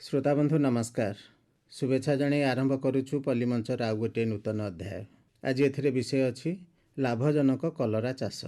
श्रोताबंधु नमस्कार। शुभेच्छा जणे आरंभ करुछु पल्लीमंचर आउ गोटे नूतन अध्याय। आज एथिरे विषय अछि लाभजनक कलरा चाष,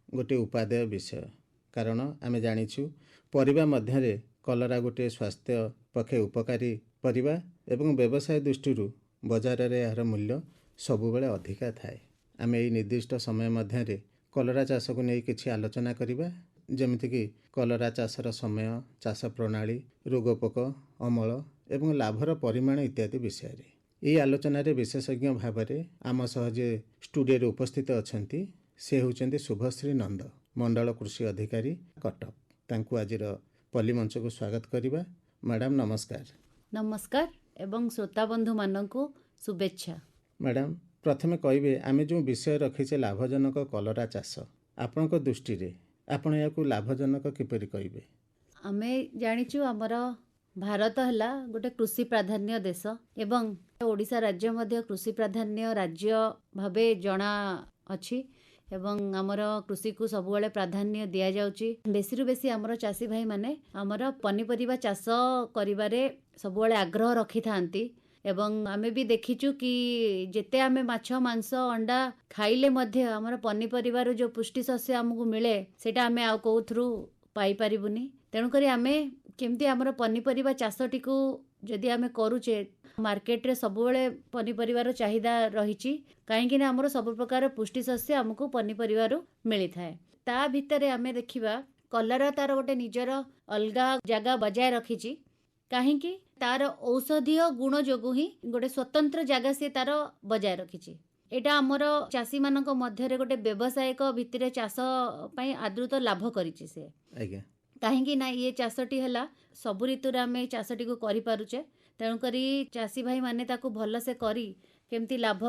गोटे उपादेय विषय। कारण आमे जानिछु परिबा मध्यरे कलरा गोटे स्वास्थ्य पक्षे उपकारी परिबा एवं व्यवसाय दृष्टिरू बजार रे यार मूल्य सबुबेले अधिका थाए। आमे एई निर्दिष्ट समय मध्यरे कलरा चाष को नै किछि आलोचना करिबा, जेमिति कि कलरा चाषर समय, चाष प्रणाली, रोगपोक, अमल एवं लाभर परिमाण इत्यादि विषय रे। एई आलोचना रे विशेषज्ञ भाबरे आम सह जे स्टूडियो रे उपस्थित अछंती से होचंती शुभश्री नंद, मंडल कृषि अधिकारी कटक। तांकु आजिर पल्लीमंच को स्वागत करिबा। मैडम नमस्कार। नमस्कार एवं श्रोता बंधु माननकु शुभेच्छा। मैडम प्रथमे कहिबे आमे जो विषय रखिछे लाभजनक कलरा चाष, आपनक दृष्टि रे आपण याकू लाभजनक किपरि कहिबे? आमे जानिछु हमर भारत हला गोटे कृषि प्राधान्य देश एवं ओडिशा राज्य मध्य कृषि प्राधान्य राज्य भाबे जणा अछि एवं आमर कृषि को सबुबेले प्राधान्य दिया जाउची। बेसी बेसी आमर चासी भाई माने आमर पनिपरिबा चाष करिबारे सबुबेले आग्रह रखि थांती एवं आमे भी देखिचु कि जेते आमे माछ मांस अंडा खाइले मध्य आमर पनिपरिबार जो पुष्टि शस्य हमकु मिले सेटा आमे आउ कोथ्रु पाई परिबुनी। तेणु करी आमे केमती आमर पनिपरिबा चाषटी को जदि आमे करूचे मार्केट रे सबुबेले पनिपरिबार चाहिदा रहिची, काहेकि ना आमर सब प्रकार पुष्टि शस्य हमकु पनिपरिबारु मिली थाए। ता भितरे आमे देखिबा कलरा तार गोटे निजर अलगा जगह बजाय रखिची, काहेकि तार औषधीय गुण जोगु ही गोटे स्वतंत्र जगह से तार बजाय रखिची। एटा आमर चासी मानक मध्यरे गोटे व्यवसायिक भितरे चाष पई आदृत लाभ करिची से। आज्ञा काहेकि ना ये चाषटी हला सब ऋतु रे आमे चाषटी को करि पारुचे। तेणु करी चासी भाई माने ताको भल से करी केमती लाभ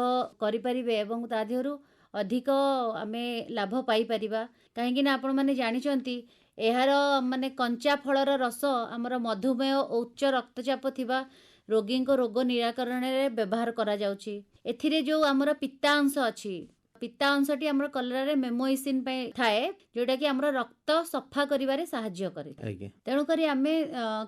करि परिबे एवं ता देहरु अधिक आमे लाभ पाई परिबा। काहेकि ना आपण माने जानिचंती एहार माने कंचा फलर रस आमर मधुमेह उच्च रक्तचाप थिबा रोगी को रोग निराकरण रे व्यवहार करा जाउची। एथिरे जो आमर पित्ता अंश अछि, पित्ता अंशटी आमर कलरा रे मेमोइसिन पे थाए, जोटा कि आमर रक्त सफा करिवारे सहाय्य करे। तेणु करी आमे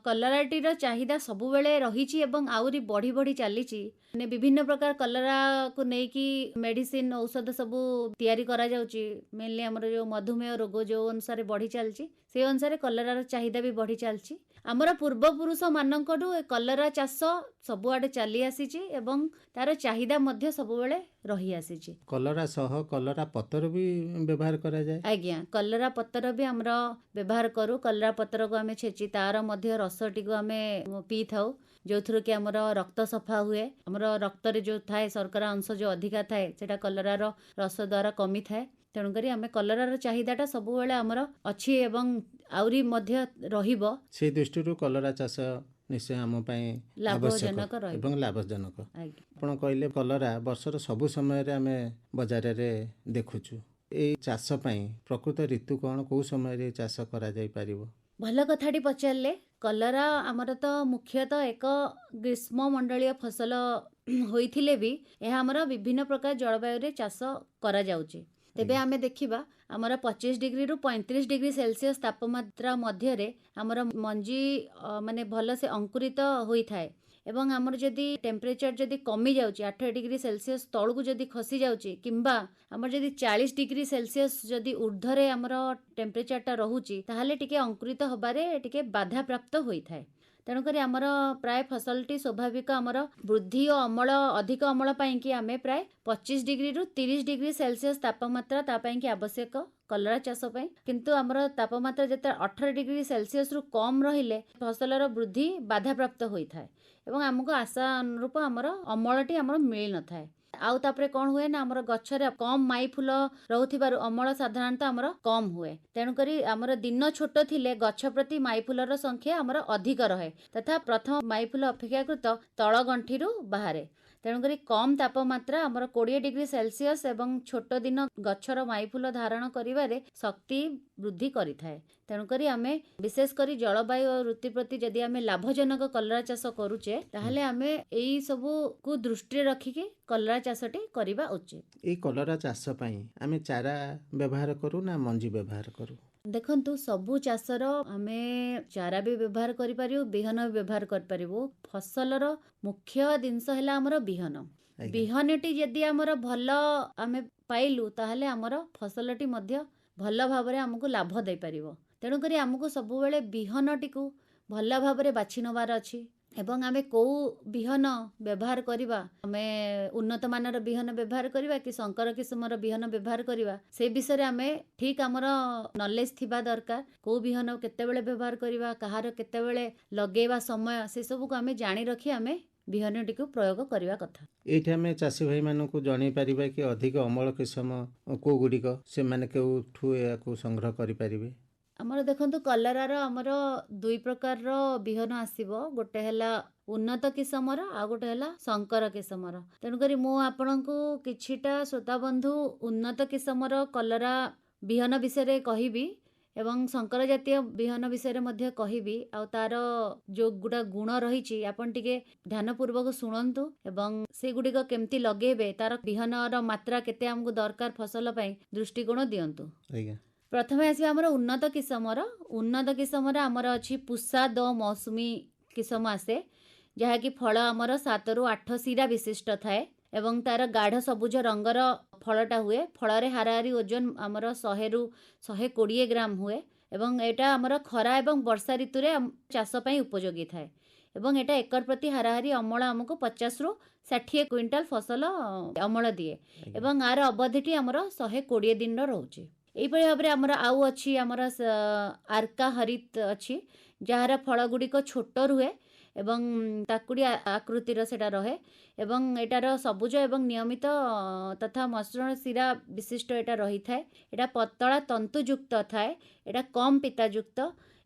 कलराटी रो चाहिदा सबुबेले रहिची एवं आउरी बढ़ी बढ़ी चलीची। ने विभिन्न प्रकार कलरा को नेकी मेडिसिन औषध सबु तैयारी करा जाउची। मेनली आमर जो मधुमेह रोग जो अनुसार बढ़ी चलची से अनुसार कलरा रो चाहिदा भी बढ़ी चलची। आमर पूर्व पुरुष मानकडू कलरा चाष सबुआडे चली आसीची एवं तार चाहिदा मध्य सबुबेले रही आसीची। कलरा सह कलरा पतर भी व्यवहार करा जाए? आज्ञा कलरा पतर भी आमर व्यवहार करू। कलरा पतर को आमे छेची तार मध्य रसटी को आमे पी थाउ, जो थ्रु कि आमर रक्त सफा हुए। आमर रक्त रे जो थाए शर्करा अंश जो अधिका थाए सेटा कलरा रो रस द्वारा कमी थाए। तेणु करी आमे कलरा रो चाहिदाटा सबुबेले आमर अछि एवं आउरी मध्य रहिबो। से दृष्टिरू कलरा चाष निश्चय आम पई लाभजनक एवं लाभजनक। आपण कहले कलरा वर्षर सबु समय रे आमे बाजार रे देखुछु। ए चाष पई प्रकृत ऋतु कोन को समय रे चाष करा जाई परिबो? भल कथाटी पचारले। कलरा आमर तो मुख्यतः एक ग्रीष्म मंडलीय फसल होइथिले भी यह आमर विभिन्न प्रकार जलवायु रे चाष करा जाउची। तेबे आमे देखिबा आमर 25 डिग्री रु 35 डिग्री सेल्सियस तापमात्रा मध्य रे आमर मंजी माने भल से अंकुरित होई थाए एवं आमर जदि टेम्परेचर जदि कमी जाउची 8 डिग्री सेल्सियस तळु को जदि खसी जाउची किंबा आमर जदि 40 डिग्री सेल्सियस जदि ऊर्ध्वरे आमर टेम्परेचर टा रहुची ताहाले टिके अंकुरित होबारे टिके बाधा प्राप्त होई थाए। तेणु करी आमर प्राय फसलटी स्वाभाविक आमर वृद्धि और अमल अधिक अमल पाई कि आमे प्राय 25 डिग्री रु 30 डिग्री सेल्सियस तापमात्रा ता पाई कि आवश्यक कलरा चाष पाई। किंतु आमर तापमात्रा जते 18 डिग्री सेल्सियस रु कम रहिले फसलर वृद्धि बाधा प्राप्त होई थाए एवं हमको आशा अनुरूप आमर अमलटी आमर मिल न थाए। आउ तापरे कौन हुए ना आमर गछरे कम माई फूल रहुथिबारु अमल साधारणतः आमर कम हुए। तेणु करी आमर दिन छोट थिले गछ प्रति माई फूलर संख्या आमर अधिक रहे तथा प्रथम माई फूल अपेक्षाकृत तळ गंठीरु बाहरे। तेणुकरी कम तापमात्रा आमर 20 डिग्री सेल्सियस एवं छोट दिन गछर माई फूल धारण करिवारे शक्ति वृद्धि करि थाए। तेणुकरी आमे विशेष करी जलवायु और ऋतु प्रति जदि आमे लाभजनक कलरा चाष करूचे ताहले आमे एई सबु को दृष्टि रखिके कलरा चाषटी करिबा उचित। ए कलरा चाष पई आमे चारा व्यवहार करू ना मंजी व्यवहार करू? ଦେଖନ୍ତୁ ସବୁ ଚାଷର ଆମେ ଚାରା ବି ବ୍ୟବହାର କରିପାରିବୁ, ବିହନ ବି ବ୍ୟବହାର କରିପାରିବୁ। ଫସଲର ମୁଖ୍ୟ ଜିନିଷ ହେଲା ଆମର ବିହନ। ଆଜ୍ଞା ବିହନଟି ଯଦି ଆମର ଭଲ ଆମେ ପାଇଲୁ ତାହେଲେ ଆମର ଫସଲଟି ମଧ୍ୟ ଭଲ ଭାବରେ ଆମକୁ ଲାଭ ଦେଇପାରିବ। ତେଣୁକରି ଆମକୁ ସବୁବେଳେ ବିହନଟିକୁ ଭଲ ଭାବରେ ବାଛି ନେବାର ଅଛି ଏବଂ ଆମେ କେଉଁ ବିହନ ବ୍ୟବହାର କରିବା, ଆମେ ଉନ୍ନତମାନର ବିହନ ବ୍ୟବହାର କରିବା କି ଶଙ୍କର କିସମର ବିହନ ବ୍ୟବହାର କରିବା, ସେ ବିଷୟରେ ଆମେ ଠିକ୍ ଆମର ନଲେଜ ଥିବା ଦରକାର। କେଉଁ ବିହନ କେତେବେଳେ ବ୍ୟବହାର କରିବା, କାହାର କେତେବେଳେ ଲଗେଇବା ସମୟ, ସେସବୁକୁ ଆମେ ଜାଣି ରଖି ଆମେ ବିହନଟିକୁ ପ୍ରୟୋଗ କରିବା କଥା। ଏଇଠି ଆମେ ଚାଷୀ ଭାଇମାନଙ୍କୁ ଜଣାଇ ପାରିବା କି ଅଧିକ ଅମଳ କିସମ କେଉଁ ଗୁଡ଼ିକ, ସେମାନେ କେଉଁଠୁ ଏହାକୁ ସଂଗ୍ରହ କରିପାରିବେ? ଆମର ଦେଖନ୍ତୁ କଲରାର ଆମର ଦୁଇ ପ୍ରକାରର ବିହନ ଆସିବ। ଗୋଟେ ହେଲା ଉନ୍ନତ କିସମର, ଆଉ ଗୋଟେ ହେଲା ଶଙ୍କର କିସମର। ତେଣୁକରି ମୁଁ ଆପଣଙ୍କୁ କିଛିଟା ଶ୍ରୋତାବନ୍ଧୁ ଉନ୍ନତ କିସମର କଲରା ବିହନ ବିଷୟରେ କହିବି ଏବଂ ଶଙ୍କର ଜାତୀୟ ବିହନ ବିଷୟରେ ମଧ୍ୟ କହିବି। ଆଉ ତାର ଯୋଉ ଗୁଣ ରହିଛି ଆପଣ ଟିକେ ଧ୍ୟାନପୂର୍ବକ ଶୁଣନ୍ତୁ ଏବଂ ସେଗୁଡ଼ିକ କେମିତି ଲଗେଇବେ, ତାର ବିହନର ମାତ୍ରା କେତେ ଆମକୁ ଦରକାର ଫସଲ ପାଇଁ, ଦୃଷ୍ଟିକୋଣ ଦିଅନ୍ତୁ। ଆଜ୍ଞା ପ୍ରଥମେ ଆସିବା ଆମର ଉନ୍ନତ କିସମର। ଉନ୍ନତ କିସମର ଆମର ଅଛି ପୁଷା ଦ ମୌସୁମୀ କିସମ ଆସେ, ଯାହାକି ଫଳ ଆମର 7ରୁ 8 ଶିରା ବିଶିଷ୍ଟ ଥାଏ ଏବଂ ତାର ଗାଢ଼ ସବୁଜ ରଙ୍ଗର ଫଳଟା ହୁଏ। ଫଳରେ ହାରାହାରି ଓଜନ ଆମର 100ରୁ 120 ଗ୍ରାମ ହୁଏ ଏବଂ ଏଇଟା ଆମର ଖରା ଏବଂ ବର୍ଷା ଋତୁରେ ଚାଷ ପାଇଁ ଉପଯୋଗୀ ଥାଏ ଏବଂ ଏଇଟା ଏକର ପ୍ରତି ହାରାହାରି ଅମଳ ଆମକୁ 50ରୁ 60 କ୍ୱିଣ୍ଟାଲ ଫସଲ ଅମଳ ଦିଏ ଏବଂ ଆର ଅବଧିଟି ଆମର 120 ଦିନର ରହୁଛି। ଏଇଭଳି ଭାବରେ ଆମର ଆଉ ଅଛି ଆମର ଆର୍କା ହରିତ ଅଛି, ଯାହାର ଫଳ ଗୁଡ଼ିକ ଛୋଟ ରୁହେ ଏବଂ ତାକୁଡ଼ି ଆକୃତିର ସେଟା ରହେ ଏବଂ ଏଟାର ସବୁଜ ଏବଂ ନିୟମିତ ତଥା ମସୃଣ ଶିରା ବିଶିଷ୍ଟ ଏଟା ରହିଥାଏ। ଏଟା ପତଳା ତନ୍ତୁଯୁକ୍ତ ଥାଏ, ଏଟା କମ୍ ପିତାଯୁକ୍ତ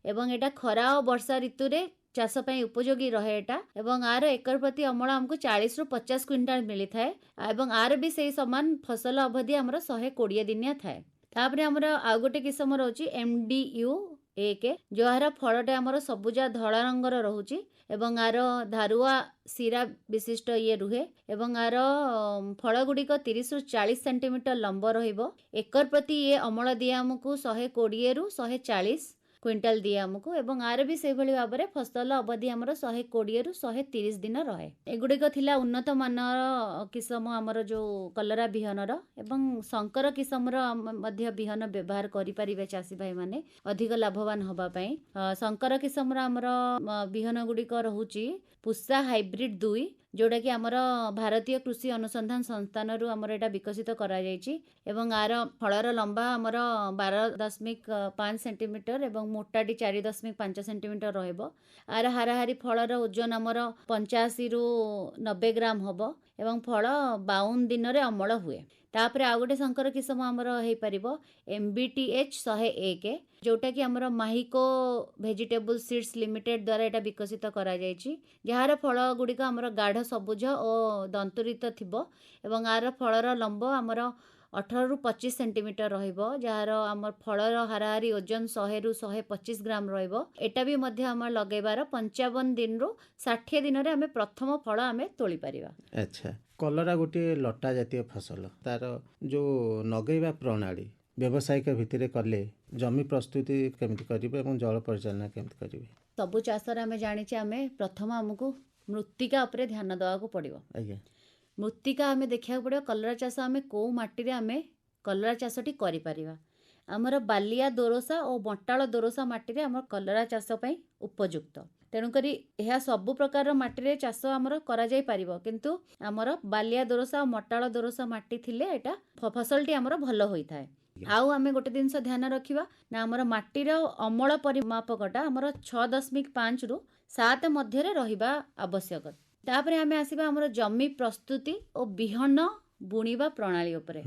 ଏବଂ ଏଟା ଖରା ଓ ବର୍ଷା ଋତୁରେ ଚାଷ ପାଇଁ ଉପଯୋଗୀ ରହେ ଏଟା ଏବଂ ଆର ଏକର ପ୍ରତି ଅମଳ ଆମକୁ 40ରୁ 50 କ୍ୱିଣ୍ଟାଲ ମିଳିଥାଏ ଏବଂ ଆର ବି ସେଇ ସମାନ ଫସଲ ଅବଧି ଆମର 120 ଦିନିଆ ଥାଏ। ତାପରେ ଆମର ଆଉ ଗୋଟେ କିସମ ରହୁଛି MDU-1, ଯାହାର ଫଳଟା ଆମର ସବୁଜ ଧଳା ରଙ୍ଗର ରହୁଛି ଏବଂ ଆର ଧାରୁଆ ଶିରା ବିଶିଷ୍ଟ ରୁହେ ଏବଂ ଆର ଫଳ ଗୁଡ଼ିକ 30ରୁ 40 ସେଣ୍ଟିମିଟର ଲମ୍ବ ରହିବ। ଏକର ପ୍ରତି ଅମଳ ଦିଏ ଆମକୁ 120ରୁ 140 କ୍ୱିଣ୍ଟାଲ ଦିଏ ଆମକୁ ଏବଂ ଆର ବି ସେଇଭଳି ଭାବରେ ଫସଲ ଅବଧି ଆମର 120ରୁ 130 ଦିନ ରହେ। ଏଗୁଡ଼ିକ ଥିଲା ଉନ୍ନତ ମାନର କିସମ ଆମର ଯେଉଁ କଲରା ବିହନର ଏବଂ ଶଙ୍କର କିସମର ମଧ୍ୟ ବିହନ ବ୍ୟବହାର କରିପାରିବେ ଚାଷୀ ଭାଇମାନେ ଅଧିକ ଲାଭବାନ ହେବା ପାଇଁ। ଶଙ୍କର କିସମର ଆମର ବିହନ ଗୁଡ଼ିକ ରହୁଛି ପୁଷା ହାଇବ୍ରିଡ 2, ଯେଉଁଟାକି ଆମର ଭାରତୀୟ କୃଷି ଅନୁସନ୍ଧାନ ସଂସ୍ଥାନରୁ ଆମର ଏଇଟା ବିକଶିତ କରାଯାଇଛି ଏବଂ ଆର ଫଳର ଲମ୍ବା ଆମର 12.5 ସେଣ୍ଟିମିଟର ଏବଂ ମୋଟାଟି 4.5 ସେଣ୍ଟିମିଟର ରହିବ। ଆର ହାରାହାରି ଫଳର ଓଜନ ଆମର 85ରୁ 90 ଗ୍ରାମ ହେବ ଏବଂ ଫଳ 52 ଦିନରେ ଅମଳ ହୁଏ। ତାପରେ ଆଉ ଗୋଟେ ଶଙ୍କର କିସମ ଆମର ହେଇପାରିବ MBTH-101, ଯେଉଁଟାକି ଆମର ମାହିକୋ ଭେଜିଟେବୁଲ ସିଡ୍ସ ଲିମିଟେଡ୍ ଦ୍ୱାରା ଏଇଟା ବିକଶିତ କରାଯାଇଛି, ଯାହାର ଫଳ ଗୁଡ଼ିକ ଆମର ଗାଢ଼ ସବୁଜ ଓ ଦନ୍ତୁରିତ ଥିବ ଏବଂ ଆର ଫଳର ଲମ୍ବ ଆମର 18ରୁ 25 ସେଣ୍ଟିମିଟର ରହିବ, ଯାହାର ଆମର ଫଳର ହାରାହାରି ଓଜନ 100ରୁ 125 ଗ୍ରାମ ରହିବ। ଏଟା ବି ମଧ୍ୟ ଆମର ଲଗେଇବାର 55 ଦିନରୁ 60 ଦିନରେ ଆମେ ପ୍ରଥମ ଫଳ ଆମେ ତୋଳିପାରିବା। ଆଚ୍ଛା, କଲରା ଗୋଟିଏ ଲଟା ଜାତୀୟ ଫସଲ, ତାର ଯେଉଁ ଲଗେଇବା ପ୍ରଣାଳୀ ବ୍ୟବସାୟିକ ଭିତ୍ତିରେ କଲେ ଜମି ପ୍ରସ୍ତୁତି କେମିତି କରିବେ ଏବଂ ଜଳ ପରିଚାଳନା କେମିତି କରିବେ? ସବୁ ଚାଷରେ ଆମେ ଜାଣିଛେ ଆମେ ପ୍ରଥମ ଆମକୁ ମୃତ୍ତିକା ଉପରେ ଧ୍ୟାନ ଦେବାକୁ ପଡ଼ିବ। ଆଜ୍ଞା ମୃତ୍ତିକା ଆମେ ଦେଖିବାକୁ ପଡ଼ିବ କଲରା ଚାଷ ଆମେ କେଉଁ ମାଟିରେ ଆମେ କଲରା ଚାଷଟି କରିପାରିବା। ଆମର ବାଲିଆ ଦୋରସା ଓ ମଟାଳ ଦୋରସା ମାଟିରେ ଆମର କଲରା ଚାଷ ପାଇଁ ଉପଯୁକ୍ତ। ତେଣୁକରି ଏହା ସବୁ ପ୍ରକାରର ମାଟିରେ ଚାଷ ଆମର କରାଯାଇପାରିବ, କିନ୍ତୁ ଆମର ବାଲିଆ ଦୋରସା ଓ ମଟାଳ ଦୋରସା ମାଟି ଥିଲେ ଏଟା ଫସଲଟି ଆମର ଭଲ ହୋଇଥାଏ। ଆଉ ଆମେ ଗୋଟେ ଜିନିଷ ଧ୍ୟାନ ରଖିବା ନା ଆମର ମାଟିର ଅମଳ ପରିମାପକଟା ଆମର 6.5ରୁ 7 ମଧ୍ୟରେ ରହିବା ଆବଶ୍ୟକ। ତାପରେ ଆମେ ଆସିବା ଆମର ଜମି ପ୍ରସ୍ତୁତି ଓ ବିହନ ବୁଣିବା ପ୍ରଣାଳୀ ଉପରେ।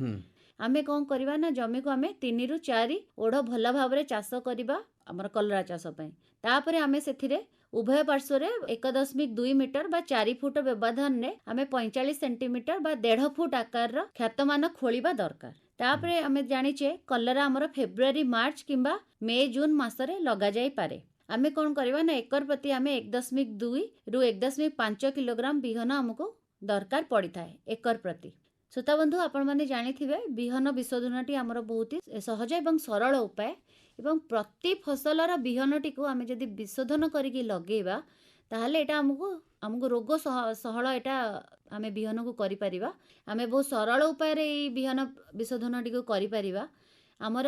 ଆମେ କ'ଣ କରିବା ନା ଜମିକୁ ଆମେ 3ରୁ 4 ଓଢ଼ ଭଲ ଭାବରେ ଚାଷ କରିବା ଆମର କଲରା ଚାଷ ପାଇଁ। ତାପରେ ଆମେ ସେଥିରେ ଉଭୟ ପାର୍ଶ୍ୱରେ 1.2 ମିଟର ବା 4 ଫୁଟ ବ୍ୟବଧାନରେ ଆମେ 45 ସେଣ୍ଟିମିଟର ବା 1.5 ଫୁଟ ଆକାରର କ୍ଷେତମାନ ଖୋଳିବା ଦରକାର। ତାପରେ ଆମେ ଜାଣିଛେ କଲରା ଆମର ଫେବୃଆରୀ ମାର୍ଚ୍ଚ କିମ୍ବା ମେ ଜୁନ ମାସରେ ଲଗାଯାଇପାରେ। ଆମେ କ'ଣ କରିବା ନା ଏକର ପ୍ରତି ଆମେ 1.2ରୁ 1.5 କିଲୋଗ୍ରାମ ବିହନ ଆମକୁ ଦରକାର ପଡ଼ିଥାଏ ଏକର ପ୍ରତି। ଶ୍ରୋତାବନ୍ଧୁ ଆପଣମାନେ ଜାଣିଥିବେ ବିହନ ବିଶୋଧନଟି ଆମର ବହୁତ ସହଜ ଏବଂ ସରଳ ଉପାୟ। ଏବଂ ପ୍ରତି ଫସଲର ବିହନଟିକୁ ଆମେ ଯଦି ବିଶୋଧନ କରିକି ଲଗେଇବା ତାହେଲେ ଏଇଟା ଆମକୁ ରୋଗ ସହଳ ଏଇଟା ଆମେ ବିହନକୁ କରିପାରିବା। ଆମେ ବହୁତ ସରଳ ଉପାୟରେ ଏଇ ବିହନ ବିଶୋଧନଟିକୁ କରିପାରିବା। ଆମର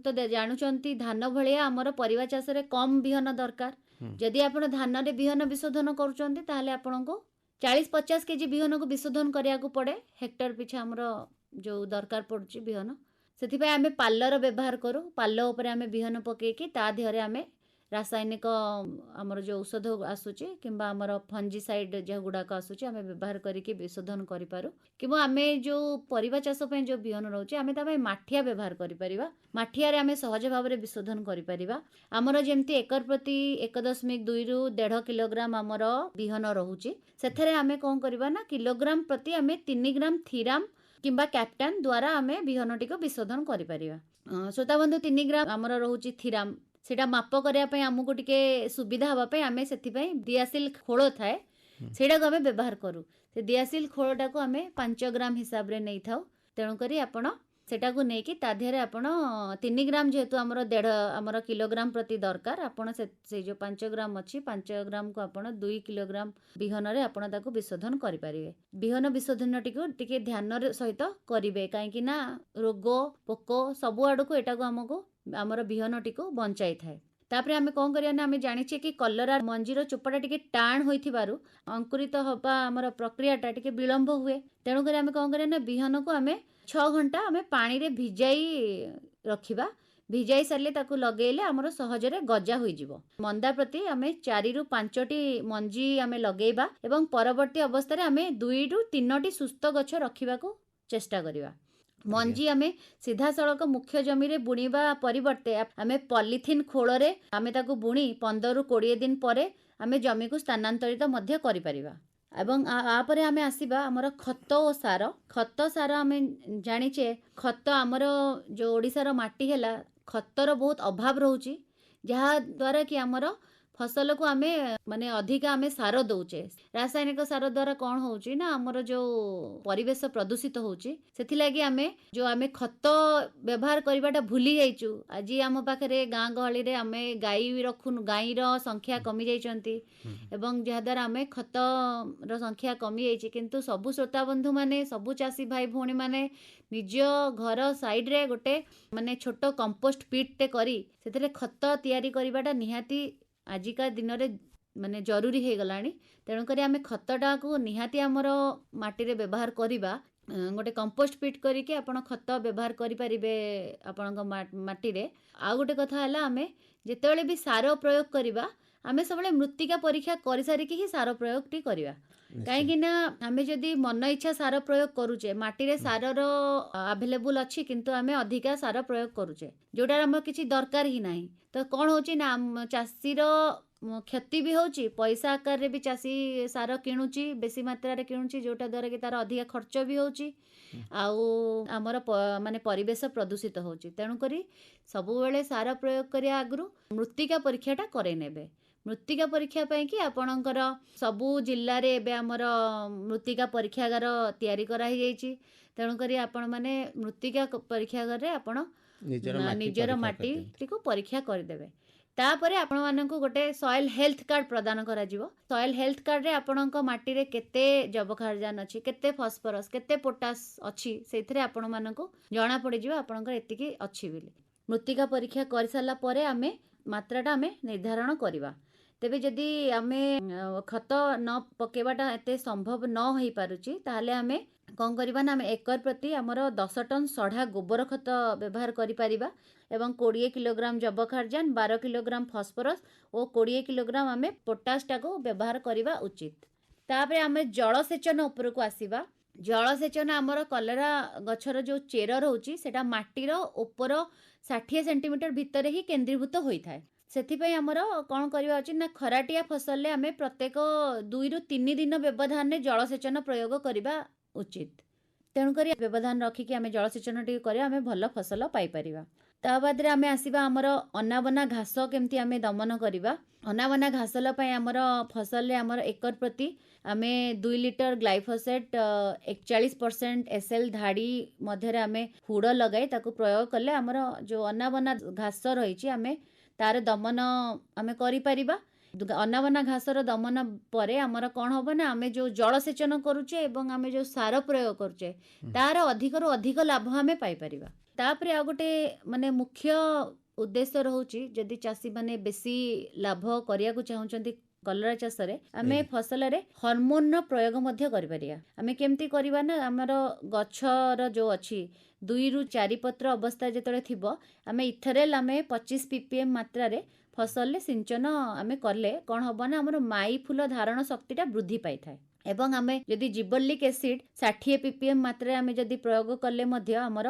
ତ ଜାଣୁଛନ୍ତି ଧାନ ଭଳିଆ ଆମର ପରିବା ଚାଷରେ କମ୍ ବିହନ ଦରକାର। ଯଦି ଆପଣ ଧାନରେ ବିହନ ବିଶୋଧନ କରୁଛନ୍ତି ତାହେଲେ ଆପଣଙ୍କୁ 40-50 କେଜି ବିହନକୁ ବିଶୋଧନ କରିବାକୁ ପଡ଼େ ହେକ୍ଟର ପିଛା ଆମର ଯେଉଁ ଦରକାର ପଡ଼ୁଛି ବିହନ। ସେଥିପାଇଁ ଆମେ ପାଲର ବ୍ୟବହାର କରୁ। ପାଲ ଉପରେ ଆମେ ବିହନ ପକେଇକି ତା ଦେହରେ ଆମେ ରାସାୟନିକ ଆମର ଯେଉଁ ଔଷଧ ଆସୁଛି କିମ୍ବା ଆମର ଫଞ୍ଜିସାଇଡ୍ ଯେଉଁଗୁଡ଼ାକ ଆସୁଛି ଆମେ ବ୍ୟବହାର କରିକି ବିଶୋଧନ କରିପାରୁ। କିମ୍ବା ଆମେ ଯେଉଁ ପରିବା ଚାଷ ପାଇଁ ଯେଉଁ ବିହନ ରହୁଛି ଆମେ ତା ପାଇଁ ମାଠିଆ ବ୍ୟବହାର କରିପାରିବା। ମାଠିଆରେ ଆମେ ସହଜ ଭାବରେ ବିଶୋଧନ କରିପାରିବା। ଆମର ଯେମିତି ଏକର ପ୍ରତି 1.2ରୁ 1.5 କିଲୋଗ୍ରାମ ଆମର ବିହନ ରହୁଛି, ସେଥିରେ ଆମେ କ'ଣ କରିବା ନା କିଲୋଗ୍ରାମ ପ୍ରତି ଆମେ 3 ଗ୍ରାମ ଥିରାମ କିମ୍ବା କ୍ୟାପ୍ଟାନ୍ ଦ୍ୱାରା ଆମେ ବିହନଟିକୁ ବିଶୋଧନ କରିପାରିବା। ଶ୍ରୋତାବନ୍ଧୁ 3 ଗ୍ରାମ ଆମର ରହୁଛି ଥିରାମ, ସେଇଟା ମାପ କରିବା ପାଇଁ ଆମକୁ ଟିକେ ସୁବିଧା ହେବା ପାଇଁ ଆମେ ସେଥିପାଇଁ ଦିଆସିଲ୍ ଖୋଳ ଥାଏ ସେଇଟାକୁ ଆମେ ବ୍ୟବହାର କରୁ। ସେ ଦିଆସିଲ୍ ଖୋଳଟାକୁ ଆମେ 5 ଗ୍ରାମ ହିସାବରେ ନେଇଥାଉ। ତେଣୁକରି ଆପଣ ସେଟାକୁ ନେଇକି ତା ଦେହରେ ଆପଣ 3 ଗ୍ରାମ ଯେହେତୁ ଆମର 1.5 ଆମର କିଲୋଗ୍ରାମ ପ୍ରତି ଦରକାର, ଆପଣ ସେଇ ଯେଉଁ 5 ଗ୍ରାମ ଅଛି 5 ଗ୍ରାମକୁ ଆପଣ 2 କିଲୋଗ୍ରାମ ବିହନରେ ଆପଣ ତାକୁ ବିଶୋଧନ କରିପାରିବେ। ବିହନ ବିଶୋଧନଟିକୁ ଟିକେ ଧ୍ୟାନର ସହିତ କରିବେ, କାହିଁକି ନା ରୋଗ ପୋକ ସବୁଆଡ଼କୁ ଏଟାକୁ ଆମର ବିହନଟିକୁ ବଞ୍ଚାଇଥାଏ। ତାପରେ ଆମେ କ'ଣ କରିବା ନା ଆମେ ଜାଣିଛେ କି କଲରା ମଞ୍ଜିର ଚୋପାଟା ଟିକେ ଟାଣ ହୋଇଥିବାରୁ ଅଙ୍କୁରିତ ହେବା ଆମର ପ୍ରକ୍ରିୟାଟା ଟିକେ ବିଳମ୍ବ ହୁଏ। ତେଣୁକରି ଆମେ କ'ଣ କରିବା ନା ବିହନକୁ ଆମେ 6 ଘଣ୍ଟା ଆମେ ପାଣିରେ ଭିଜାଇ ରଖିବା। ଭିଜାଇ ସାରିଲେ ତାକୁ ଲଗେଇଲେ ଆମର ସହଜରେ ଗଜା ହୋଇଯିବ। ମନ୍ଦା ପ୍ରତି ଆମେ 4ରୁ 5ଟି ମଞ୍ଜି ଆମେ ଲଗେଇବା ଏବଂ ପରବର୍ତ୍ତୀ ଅବସ୍ଥାରେ ଆମେ 2ରୁ 3ଟି ସୁସ୍ଥ ଗଛ ରଖିବାକୁ ଚେଷ୍ଟା କରିବା। ମଞ୍ଜି ଆମେ ସିଧାସଳଖ ମୁଖ୍ୟ ଜମିରେ ବୁଣିବା ପରିବର୍ତ୍ତେ ଆମେ ପଲିଥିନ୍ ଖୋଳରେ ଆମେ ତାକୁ ବୁଣି 15ରୁ 20 ଦିନ ପରେ ଆମେ ଜମିକୁ ସ୍ଥାନାନ୍ତରିତ ମଧ୍ୟ କରିପାରିବା। ଏବଂ ଆପରେ ଆମେ ଆସିବା ଆମର ଖତ ଓ ସାର। ଖତ ସାର ଆମେ ଜାଣିଛେ ଖତ ଆମର ଯେଉଁ ଓଡ଼ିଶାର ମାଟି ହେଲା ଖତର ବହୁତ ଅଭାବ ରହୁଛି, ଯାହାଦ୍ୱାରା କି ଆମର ଫସଲକୁ ଆମେ ମାନେ ଅଧିକା ଆମେ ସାର ଦେଉଛେ। ରାସାୟନିକ ସାର ଦ୍ୱାରା କ'ଣ ହେଉଛି ନା ଆମର ଯେଉଁ ପରିବେଶ ପ୍ରଦୂଷିତ ହେଉଛି, ସେଥିଲାଗି ଆମେ ଖତ ବ୍ୟବହାର କରିବାଟା ଭୁଲି ଯାଇଛୁ। ଆଜି ଆମ ପାଖରେ ଗାଁ ଗହଳିରେ ଆମେ ଗାଈ ରଖୁନୁ, ଗାଈର ସଂଖ୍ୟା କମିଯାଇଛନ୍ତି ଏବଂ ଯାହାଦ୍ୱାରା ଆମେ ଖତର ସଂଖ୍ୟା କମିଯାଇଛି। କିନ୍ତୁ ସବୁ ଶ୍ରୋତାବନ୍ଧୁମାନେ ସବୁ ଚାଷୀ ଭାଇ ଭଉଣୀମାନେ ନିଜ ଘର ସାଇଡ଼୍ରେ ଗୋଟେ ମାନେ ଛୋଟ କମ୍ପୋଷ୍ଟ ପିଟ୍ଟେ କରି ସେଥିରେ ଖତ ତିଆରି କରିବାଟା ନିହାତି ଆଜିକା ଦିନରେ ମାନେ ଜରୁରୀ ହେଇଗଲାଣି। ତେଣୁକରି ଆମେ ଖତଟାକୁ ନିହାତି ଆମର ମାଟିରେ ବ୍ୟବହାର କରିବା। ଗୋଟେ କମ୍ପୋଷ୍ଟ ପିଟ୍ କରିକି ଆପଣ ଖତ ବ୍ୟବହାର କରିପାରିବେ ଆପଣଙ୍କ ମାଟିରେ। ଆଉ ଗୋଟେ କଥା ହେଲା ଆମେ ଯେତେବେଳେ ବି ସାର ପ୍ରୟୋଗ କରିବା ଆମେ ସବୁବେଳେ ମୃତ୍ତିକା ପରୀକ୍ଷା କରିସାରିକି ହିଁ ସାର ପ୍ରୟୋଗଟି କରିବା। କାହିଁକି ନା ଆମେ ଯଦି ମନ ଇଚ୍ଛା ସାର ପ୍ରୟୋଗ କରୁଛେ, ମାଟିରେ ସାରର ଆଭେଲେବୁଲ୍ ଅଛି କିନ୍ତୁ ଆମେ ଅଧିକା ସାର ପ୍ରୟୋଗ କରୁଛେ ଯେଉଁଟାରେ ଆମର କିଛି ଦରକାର ହିଁ ନାହିଁ। ତ କ'ଣ ହେଉଛି ନା ଚାଷୀର କ୍ଷତି ବି ହେଉଛି, ପଇସା ଆକାରରେ ବି ଚାଷୀ ସାର କିଣୁଛି, ବେଶୀ ମାତ୍ରାରେ କିଣୁଛି, ଯେଉଁଟା ଦ୍ୱାରା କି ତାର ଅଧିକା ଖର୍ଚ୍ଚ ବି ହେଉଛି ଆଉ ଆମର ମାନେ ପରିବେଶ ପ୍ରଦୂଷିତ ହେଉଛି। ତେଣୁକରି ସବୁବେଳେ ସାର ପ୍ରୟୋଗ କରିବା ଆଗରୁ ମୃତ୍ତିକା ପରୀକ୍ଷାଟା କରାଇ ନେବେ। ମୃତ୍ତିକା ପରୀକ୍ଷା ପାଇଁକି ଆପଣଙ୍କର ସବୁ ଜିଲ୍ଲାରେ ଏବେ ଆମର ମୃତ୍ତିକା ପରୀକ୍ଷାଗାର ତିଆରି କରାହେଇଯାଇଛି। ତେଣୁକରି ଆପଣମାନେ ମୃତ୍ତିକା ପରୀକ୍ଷାଗାରରେ ଆପଣ ନିଜର ମାଟିଟିକୁ ପରୀକ୍ଷା କରିଦେବେ। ତାପରେ ଆପଣମାନଙ୍କୁ ଗୋଟେ ସଏଲ୍ ହେଲ୍ଥ କାର୍ଡ଼ ପ୍ରଦାନ କରାଯିବ। ସଏଲ୍ ହେଲ୍ଥ କାର୍ଡ଼ରେ ଆପଣଙ୍କ ମାଟିରେ କେତେ ଯବକ୍ଷାରଜାନ ଅଛି, କେତେ ଫସ୍ଫରସ୍, କେତେ ପୋଟାସ୍ ଅଛି, ସେଇଥିରେ ଆପଣମାନଙ୍କୁ ଜଣାପଡ଼ିଯିବ ଆପଣଙ୍କର ଏତିକି ଅଛି ବୋଲି। ମୃତ୍ତିକା ପରୀକ୍ଷା କରିସାରିଲା ପରେ ଆମେ ମାତ୍ରାଟା ଆମେ ନିର୍ଦ୍ଧାରଣ କରିବା। ତେବେ ଯଦି ଆମେ ଖତ ନ ପକାଇବାଟା ଏତେ ସମ୍ଭବ ନ ହୋଇପାରୁଛି ତାହେଲେ ଆମେ କ'ଣ କରିବା ନା ଆମେ ଏକର ପ୍ରତି ଆମର 10 ଟନ୍ ସଢ଼ା ଗୋବର ଖତ ବ୍ୟବହାର କରିପାରିବା ଏବଂ 20 କିଲୋଗ୍ରାମ ଯବକ୍ଷାରଜାନ, 12 କିଲୋଗ୍ରାମ ଫସ୍ଫରସ୍ ଓ 20 କିଲୋଗ୍ରାମ ଆମେ ପୋଟାସଟାକୁ ବ୍ୟବହାର କରିବା ଉଚିତ। ତାପରେ ଆମେ ଜଳସେଚନ ଉପରକୁ ଆସିବା। ଜଳସେଚନ ଆମର କଲରା ଗଛର ଯେଉଁ ଚେର ରହୁଛି ସେଇଟା ମାଟିର ଉପର 60 ସେଣ୍ଟିମିଟର ଭିତରେ ହିଁ କେନ୍ଦ୍ରୀଭୂତ ହୋଇଥାଏ। ସେଥିପାଇଁ ଆମର କ'ଣ କରିବା ଉଚିତ ନା ଖରାଟିଆ ଫସଲରେ ଆମେ ପ୍ରତ୍ୟେକ 2ରୁ 3 ଦିନ ବ୍ୟବଧାନରେ ଜଳସେଚନ ପ୍ରୟୋଗ କରିବା ଉଚିତ। ତେଣୁକରି ବ୍ୟବଧାନ ରଖିକି ଆମେ ଜଳସେଚନ ଟିକେ କରିବା, ଆମେ ଭଲ ଫସଲ ପାଇପାରିବା। ତା ବାଦରେ ଆମେ ଆସିବା ଆମର ଅନାବନା ଘାସ କେମିତି ଆମେ ଦମନ କରିବା। ଅନାବନା ଘାସ ପାଇଁ ଆମର ଫସଲରେ ଆମର ଏକର ପ୍ରତି ଆମେ 2 ଲିଟର ଗ୍ଲାଇଫୋସେଟ୍ 41% SL ଧାଡ଼ି ମଧ୍ୟରେ ଆମେ ହୁଡ଼ ଲଗାଇ ତାକୁ ପ୍ରୟୋଗ କଲେ ଆମର ଯେଉଁ ଅନାବନା ଘାସ ରହିଛି ଆମେ ତାର ଦମନ ଆମେ କରିପାରିବା। ଅନାବନା ଘାସର ଦମନ ପରେ ଆମର କ'ଣ ହେବ ନା ଆମେ ଯେଉଁ ଜଳସେଚନ କରୁଛେ ଏବଂ ଆମେ ଯେଉଁ ସାର ପ୍ରୟୋଗ କରୁଛେ ତାର ଅଧିକରୁ ଅଧିକ ଲାଭ ଆମେ ପାଇପାରିବା। ତାପରେ ଆଉ ଗୋଟେ ମାନେ ମୁଖ୍ୟ ଉଦ୍ଦେଶ୍ୟ ରହୁଛି, ଯଦି ଚାଷୀମାନେ ବେଶୀ ଲାଭ କରିବାକୁ ଚାହୁଁଛନ୍ତି କଲରା ଚାଷରେ, ଆମେ ଫସଲରେ ହର୍ମୋନ୍ର ପ୍ରୟୋଗ ମଧ୍ୟ କରିପାରିବା। ଆମେ କେମିତି କରିବା ନା ଆମର ଗଛର ଯେଉଁ ଅଛି 2ରୁ 4 ପତ୍ର ଅବସ୍ଥା ଯେତେବେଳେ ଥିବ ଆମେ ଇଥେରେଲ୍ ଆମେ 25 ppm ମାତ୍ରାରେ ଫସଲରେ ସିଞ୍ଚନ ଆମେ କଲେ କ'ଣ ହେବ ନା ଆମର ମାଇ ଫୁଲ ଧାରଣ ଶକ୍ତିଟା ବୃଦ୍ଧି ପାଇଥାଏ। ଏବଂ ଆମେ ଯଦି ଜିବର୍ଲିକ୍ ଏସିଡ୍ 60 ppm ମାତ୍ରାରେ ଆମେ ଯଦି ପ୍ରୟୋଗ କଲେ ମଧ୍ୟ ଆମର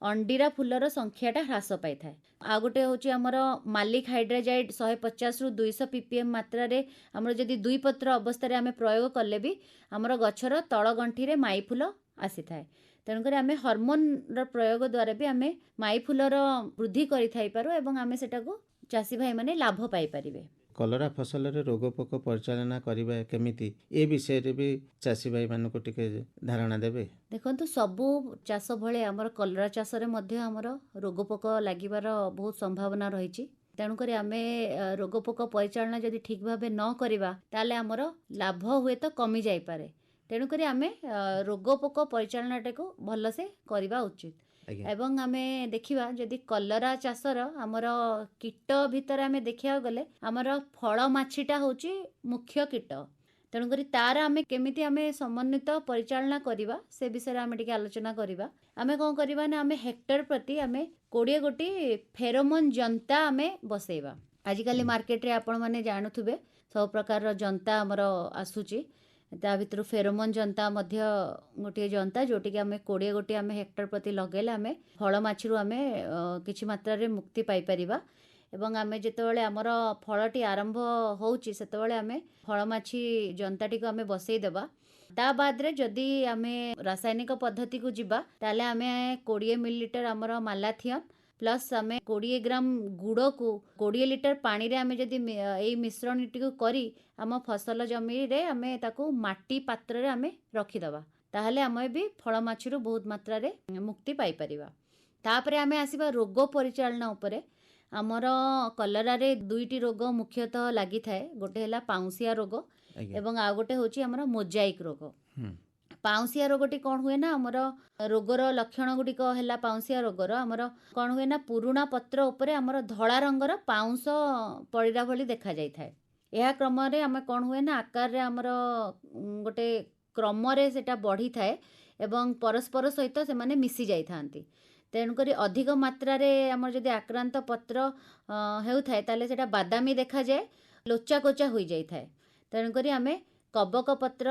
ଅଣ୍ଡିରା ଫୁଲର ସଂଖ୍ୟାଟା ହ୍ରାସ ପାଇଥାଏ। ଆଉ ଗୋଟେ ହେଉଛି ଆମର ମାଲିକ୍ ହାଇଡ୍ରାଜାଇଡ୍ 150ରୁ 200 ppm ମାତ୍ରାରେ ଆମର ଯଦି 2 ପତ୍ର ଅବସ୍ଥାରେ ଆମେ ପ୍ରୟୋଗ କଲେ ବି ଆମର ଗଛର ତଳ ଗଣ୍ଠିରେ ମାଇ ଫୁଲ ଆସିଥାଏ। ତେଣୁକରି ଆମେ ହର୍ମୋନ୍ର ପ୍ରୟୋଗ ଦ୍ୱାରା ବି ଆମେ ମାଇ ଫୁଲର ବୃଦ୍ଧି କରିଥାଇପାରୁ ଏବଂ ଆମେ ସେଟାକୁ ଚାଷୀ ଭାଇମାନେ ଲାଭ ପାଇପାରିବେ। କଲରା ଫସଲରେ ରୋଗ ପୋକ ପରିଚାଳନା କରିବା କେମିତି, ଏ ବିଷୟରେ ବି ଚାଷୀ ଭାଇମାନଙ୍କୁ ଟିକେ ଧାରଣା ଦେବେ। ଦେଖନ୍ତୁ, ସବୁ ଚାଷ ଭଳି ଆମର କଲରା ଚାଷରେ ମଧ୍ୟ ଆମର ରୋଗ ପୋକ ଲାଗିବାର ବହୁତ ସମ୍ଭାବନା ରହିଛି। ତେଣୁକରି ଆମେ ରୋଗ ପୋକ ପରିଚାଳନା ଯଦି ଠିକ୍ ଭାବେ ନ କରିବା ତାହେଲେ ଆମର ଲାଭ ହୁଏତ କମି ଯାଇପାରେ। ତେଣୁକରି ଆମେ ରୋଗ ପୋକ ପରିଚାଳନାଟାକୁ ଭଲସେ କରିବା ଉଚିତ। ଏବଂ ଆମେ ଦେଖିବା ଯଦି କଲରା ଚାଷର ଆମର କୀଟ ଭିତରେ ଆମେ ଦେଖିବାକୁ ଗଲେ ଆମର ଫଳ ମାଛିଟା ହେଉଛି ମୁଖ୍ୟ କୀଟ। ତେଣୁକରି ତାର ଆମେ କେମିତି ଆମେ ସମନ୍ୱିତ ପରିଚାଳନା କରିବା ସେ ବିଷୟରେ ଆମେ ଟିକେ ଆଲୋଚନା କରିବା। ଆମେ କ'ଣ କରିବା ନା ଆମେ ହେକ୍ଟର ପ୍ରତି ଆମେ 20 ଗୋଟି ଫେରୋମୋନ୍ ଜନ୍ତା ଆମେ ବସେଇବା। ଆଜିକାଲି ମାର୍କେଟରେ ଆପଣମାନେ ଜାଣୁଥିବେ ସବୁ ପ୍ରକାରର ଜନ୍ତା ଆମର ଆସୁଛି। ତା ଭିତରୁ ଫେରୋମୋନ୍ ଜନ୍ତା ମଧ୍ୟ ଗୋଟିଏ ଜନ୍ତା ଯେଉଁଠିକି ଆମେ 20 ଗୋଟି ଆମେ ହେକ୍ଟର ପ୍ରତି ଲଗାଇଲେ ଆମେ ଫଳ ମାଛିରୁ ଆମେ କିଛି ମାତ୍ରାରେ ମୁକ୍ତି ପାଇପାରିବା। ଏବଂ ଆମେ ଯେତେବେଳେ ଆମର ଫଳଟି ଆରମ୍ଭ ହେଉଛି ସେତେବେଳେ ଆମେ ଫଳ ମାଛି ଜନ୍ତାଟିକୁ ଆମେ ବସେଇ ଦେବା। ତା ବାଦରେ ଯଦି ଆମେ ରାସାୟନିକ ପଦ୍ଧତିକୁ ଯିବା ତାହେଲେ ଆମେ 20 ମିଲିଲିଟର ଆମର ମାଲାଥିଅନ୍ ପ୍ଲସ୍ ଆମେ 20 ଗ୍ରାମ ଗୁଡ଼କୁ 20 ଲିଟର ପାଣିରେ ଆମେ ଯଦି ଏଇ ମିଶ୍ରଣଟିକୁ କରି ଆମ ଫସଲ ଜମିରେ ଆମେ ତାକୁ ମାଟି ପାତ୍ରରେ ଆମେ ରଖିଦେବା ତାହେଲେ ଆମେ ବି ଫଳ ମାଛିରୁ ବହୁତ ମାତ୍ରାରେ ମୁକ୍ତି ପାଇପାରିବା। ତାପରେ ଆମେ ଆସିବା ରୋଗ ପରିଚାଳନା ଉପରେ। ଆମର କଲରାରେ 2ଟି ରୋଗ ମୁଖ୍ୟତଃ ଲାଗିଥାଏ। ଗୋଟେ ହେଲା ପାଉଁଶିଆ ରୋଗ ଏବଂ ଆଉ ଗୋଟେ ହେଉଛି ଆମର ମୋଜାଇକ୍ ରୋଗ। ପାଉଁଶିଆ ରୋଗଟି କ'ଣ ହୁଏ ନା ଆମର ରୋଗର ଲକ୍ଷଣ ଗୁଡ଼ିକ ହେଲା ପାଉଁଶିଆ ରୋଗର ଆମର କ'ଣ ହୁଏ ନା ପୁରୁଣା ପତ୍ର ଉପରେ ଆମର ଧଳା ରଙ୍ଗର ପାଉଁଶ ପଡ଼ିଲା ଭଳି ଦେଖାଯାଇଥାଏ। ଏହା କ୍ରମରେ ଆମେ କ'ଣ ହୁଏ ନା ଆକାରରେ ଆମର ଗୋଟେ କ୍ରମରେ ସେଟା ବଢ଼ିଥାଏ ଏବଂ ପରସ୍ପର ସହିତ ସେମାନେ ମିଶି ଯାଇଥାନ୍ତି। ତେଣୁକରି ଅଧିକ ମାତ୍ରାରେ ଆମର ଯଦି ଆକ୍ରାନ୍ତ ପତ୍ର ହେଉଥାଏ ତାହେଲେ ସେଟା ବାଦାମୀ ଦେଖାଯାଏ, ଲୋଚା କୋଚା ହୋଇଯାଇଥାଏ। ତେଣୁକରି ଆମେ କବକ ପତ୍ର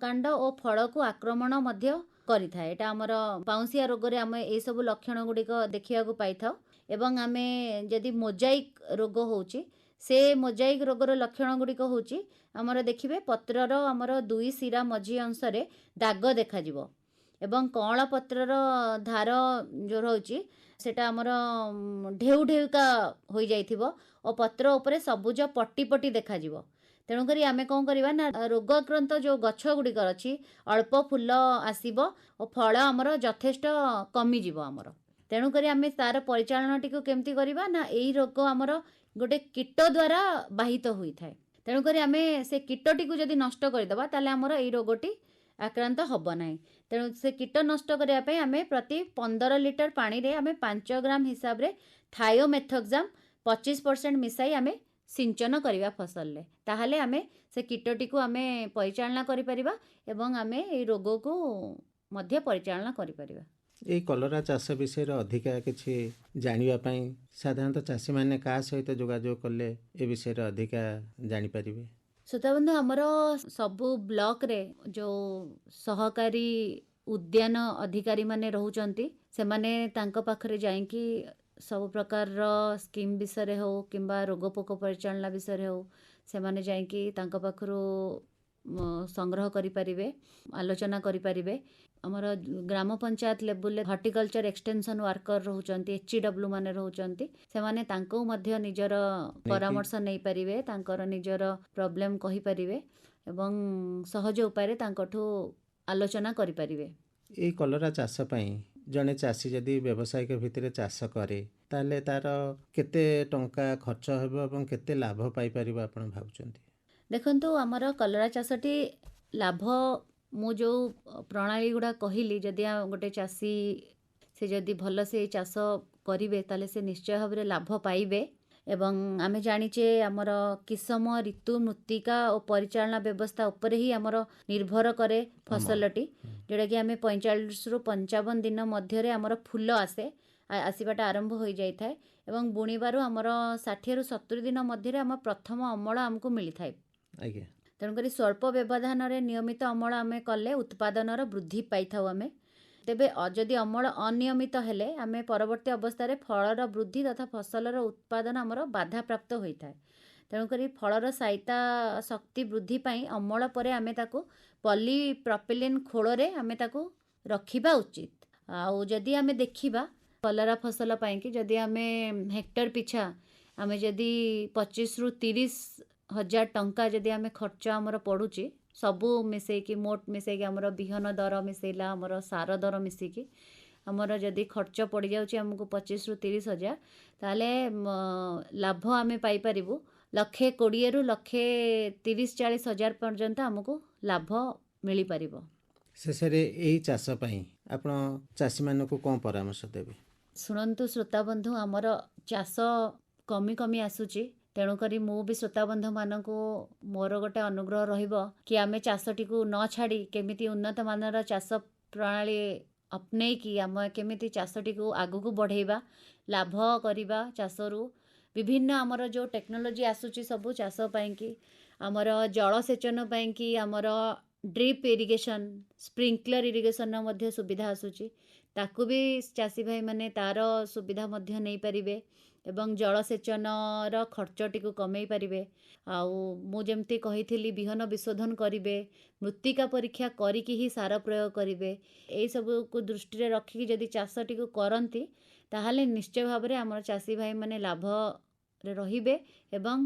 କାଣ୍ଡ ଓ ଫଳକୁ ଆକ୍ରମଣ ମଧ୍ୟ କରିଥାଏ। ଏଇଟା ଆମର ପାଉଁଶିଆ ରୋଗରେ ଆମେ ଏଇସବୁ ଲକ୍ଷଣ ଗୁଡ଼ିକ ଦେଖିବାକୁ ପାଇଥାଉ। ଏବଂ ଆମେ ଯଦି ମୋଜାଇକ୍ ରୋଗ ହେଉଛି ସେ ମୋଜାଇକ୍ ରୋଗର ଲକ୍ଷଣ ଗୁଡ଼ିକ ହେଉଛି ଆମର ଦେଖିବେ ପତ୍ରର ଆମର 2 ଶିରା ମଝି ଅଂଶରେ ଦାଗ ଦେଖାଯିବ ଏବଂ କଅଁଳ ପତ୍ରର ଧାର ଯେଉଁ ରହୁଛି ସେଟା ଆମର ଢେଉ ଢେଉକା ହୋଇଯାଇଥିବ ଓ ପତ୍ର ଉପରେ ସବୁଜ ପଟି ପଟି ଦେଖାଯିବ। ତେଣୁକରି ଆମେ କ'ଣ କରିବା ନା ରୋଗ ଆକ୍ରାନ୍ତ ଯେଉଁ ଗଛ ଗୁଡ଼ିକ ଅଛି ଅଳ୍ପ ଫୁଲ ଆସିବ ଓ ଫଳ ଆମର ଯଥେଷ୍ଟ କମିଯିବ ଆମର। ତେଣୁକରି ଆମେ ତାର ପରିଚାଳନାଟିକୁ କେମିତି କରିବା ନା ଏଇ ରୋଗ ଆମର ଗୋଟେ କୀଟ ଦ୍ୱାରା ବାହିତ ହୋଇଥାଏ। ତେଣୁକରି ଆମେ ସେ କୀଟଟିକୁ ଯଦି ନଷ୍ଟ କରିଦେବା ତାହେଲେ ଆମର ଏଇ ରୋଗଟି ଆକ୍ରାନ୍ତ ହେବ ନାହିଁ। ତେଣୁ ସେ କୀଟ ନଷ୍ଟ କରିବା ପାଇଁ ଆମେ ପ୍ରତି 15 ଲିଟର ପାଣିରେ ଆମେ 5 ଗ୍ରାମ ହିସାବରେ ଥାୟୋମେଥୋକ୍ସାମ୍ 25% ମିଶାଇ ଆମେ ସିଞ୍ଚନ କରିବା ଫସଲରେ। ତାହେଲେ ଆମେ ସେ କୀଟଟିକୁ ଆମେ ପରିଚାଳନା କରିପାରିବା ଏବଂ ଆମେ ଏଇ ରୋଗକୁ ମଧ୍ୟ ପରିଚାଳନା କରିପାରିବା। এই କଲରା ଚାଷ ବିଷୟରେ ଅଧିକା କିଛି ଜାଣିବା ପାଇଁ ସାଧାରଣତଃ ଚାଷୀମାନେ କାହା ସହିତ ଯୋଗାଯୋଗ କଲେ ଏ ବିଷୟରେ ଅଧିକା ଜାଣିପାରିବେ? ଶ୍ରୋତାବନ୍ଧୁ, ଆମର ସବୁ ବ୍ଲକରେ ଯେଉଁ ସହକାରୀ ଉଦ୍ୟାନ ଅଧିକାରୀମାନେ ରହୁଛନ୍ତି ସେମାନେ ତାଙ୍କ ପାଖରେ ଯାଇକି ସବୁ ପ୍ରକାରର ସ୍କିମ୍ ବିଷୟରେ ହେଉ କିମ୍ବା ରୋଗ ପୋକ ପରିଚାଳନା ବିଷୟରେ ହେଉ ସେମାନେ ଯାଇକି ତାଙ୍କ ପାଖରୁ ସଂଗ୍ରହ କରିପାରିବେ, ଆଲୋଚନା କରିପାରିବେ। ଆମର ଗ୍ରାମ ପଞ୍ଚାୟତ ଲେବୁଲରେ ହର୍ଟିକଲଚର ଏକ୍ସଟେନସନ ୱାର୍କର ରହୁଛନ୍ତି, HEW ମାନେ ରହୁଛନ୍ତି, ସେମାନେ ତାଙ୍କୁ ମଧ୍ୟ ନିଜର ପରାମର୍ଶ ନେଇପାରିବେ, ତାଙ୍କର ନିଜର ପ୍ରୋବ୍ଲେମ କହିପାରିବେ ଏବଂ ସହଜ ଉପାୟରେ ତାଙ୍କଠୁ ଆଲୋଚନା କରିପାରିବେ। ଏଇ କଲରା ଚାଷ ପାଇଁ ଜଣେ ଚାଷୀ ଯଦି ବ୍ୟବସାୟିକ ଭିତ୍ତିରେ ଚାଷ କରେ ତାହେଲେ ତାର କେତେ ଟଙ୍କା ଖର୍ଚ୍ଚ ହେବ ଏବଂ କେତେ ଲାଭ ପାଇପାରିବ ଆପଣ ଭାବୁଛନ୍ତି? ଦେଖନ୍ତୁ, ଆମର କଲରା ଚାଷଟି ଲାଭ, ମୁଁ ଯେଉଁ ପ୍ରଣାଳୀ ଗୁଡ଼ା କହିଲି, ଯଦି ଗୋଟେ ଚାଷୀ ସେ ଯଦି ଭଲସେ ଏଇ ଚାଷ କରିବେ ତାହେଲେ ସେ ନିଶ୍ଚୟ ଭାବରେ ଲାଭ ପାଇବେ। ଏବଂ ଆମେ ଜାଣିଛେ ଆମର କିସମ, ଋତୁ, ମୃତ୍ତିକା ଓ ପରିଚାଳନା ବ୍ୟବସ୍ଥା ଉପରେ ହିଁ ଆମର ନିର୍ଭର କରେ ଫସଲଟି, ଯେଉଁଟାକି ଆମେ 45ରୁ 55 ଦିନ ମଧ୍ୟରେ ଆମର ଫୁଲ ଆସିବାଟା ଆରମ୍ଭ ହୋଇଯାଇଥାଏ ଏବଂ ବୁଣିବାରୁ ଆମର 60ରୁ 70 ଦିନ ମଧ୍ୟରେ ଆମ ପ୍ରଥମ ଅମଳ ଆମକୁ ମିଳିଥାଏ। ଆଜ୍ଞା। ତେଣୁକରି ସ୍ୱଳ୍ପ ବ୍ୟବଧାନରେ ନିୟମିତ ଅମଳ ଆମେ କଲେ ଉତ୍ପାଦନର ବୃଦ୍ଧି ପାଇଥାଉ ଆମେ। ତେବେ ଯଦି ଅମଳ ଅନିୟମିତ ହେଲେ ଆମେ ପରବର୍ତ୍ତୀ ଅବସ୍ଥାରେ ଫଳର ବୃଦ୍ଧି ତଥା ଫସଲର ଉତ୍ପାଦନ ଆମର ବାଧାପ୍ରାପ୍ତ ହୋଇଥାଏ। ତେଣୁକରି ଫଳର ସାଇତା ଶକ୍ତି ବୃଦ୍ଧି ପାଇଁ ଅମଳ ପରେ ଆମେ ତାକୁ ପଲିପ୍ରପିଲିନ ଖୋଳରେ ଆମେ ତାକୁ ରଖିବା ଉଚିତ। ଆଉ ଯଦି ଆମେ ଦେଖିବା କଲରା ଫସଲ ପାଇଁକି ଯଦି ଆମେ ହେକ୍ଟର ପିଛା ଆମେ ଯଦି 25ରୁ 30 ହଜାର ଟଙ୍କା ଯଦି ଆମେ ଖର୍ଚ୍ଚ ଆମର ପଡ଼ୁଛି, ସବୁ ମିଶେଇକି ମୋଟ ମିଶେଇକି ଆମର ବିହନ ଦର ମିଶେଇଲା, ଆମର ସାର ଦର ମିଶିକି ଆମର ଯଦି ଖର୍ଚ୍ଚ ପଡ଼ିଯାଉଛି ଆମକୁ 25ରୁ 30 ହଜାର, ତାହେଲେ ଲାଭ ଆମେ ପାଇପାରିବୁ 120ରୁ 130-40 ହଜାର ପର୍ଯ୍ୟନ୍ତ ଆମକୁ ଲାଭ ମିଳିପାରିବ। ଶେଷରେ ଏଇ ଚାଷ ପାଇଁ ଆପଣ ଚାଷୀମାନଙ୍କୁ କ'ଣ ପରାମର୍ଶ ଦେବେ? ଶୁଣନ୍ତୁ ଶ୍ରୋତାବନ୍ଧୁ, ଆମର ଚାଷ କମି କମି ଆସୁଛି, ତେଣୁକରି ମୁଁ ବି ଶ୍ରୋତାବନ୍ଧୁମାନଙ୍କୁ ମୋର ଗୋଟେ ଅନୁଗ୍ରହ ରହିବ କି ଆମେ ଚାଷଟିକୁ ନ ଛାଡ଼ି କେମିତି ଉନ୍ନତମାନର ଚାଷ ପ୍ରଣାଳୀ ଅପନେଇକି ଆମେ କେମିତି ଚାଷଟିକୁ ଆଗକୁ ବଢ଼େଇବା, ଲାଭ କରିବା ଚାଷରୁ। ବିଭିନ୍ନ ଆମର ଯେଉଁ ଟେକ୍ନୋଲୋଜି ଆସୁଛି ସବୁ ଚାଷ ପାଇଁକି, ଆମର ଜଳସେଚନ ପାଇଁକି ଆମର ଡ୍ରିପ୍ ଇରିଗେସନ୍, ସ୍ପ୍ରିଙ୍କଲର ଇରିଗେସନ୍ର ମଧ୍ୟ ସୁବିଧା ଆସୁଛି, ତାକୁ ବି ଚାଷୀ ଭାଇମାନେ ତା'ର ସୁବିଧା ମଧ୍ୟ ନେଇପାରିବେ ଏବଂ ଜଳସେଚନର ଖର୍ଚ୍ଚଟିକୁ କମେଇ ପାରିବେ। ଆଉ ମୁଁ ଯେମିତି କହିଥିଲି ବିହନ ବିଶୋଧନ କରିବେ, ମୃତ୍ତିକା ପରୀକ୍ଷା କରିକି ହିଁ ସାର ପ୍ରୟୋଗ କରିବେ। ଏଇସବୁକୁ ଦୃଷ୍ଟିରେ ରଖିକି ଯଦି ଚାଷଟିକୁ କରନ୍ତି ତାହେଲେ ନିଶ୍ଚୟ ଭାବରେ ଆମର ଚାଷୀ ଭାଇମାନେ ଲାଭରେ ରହିବେ ଏବଂ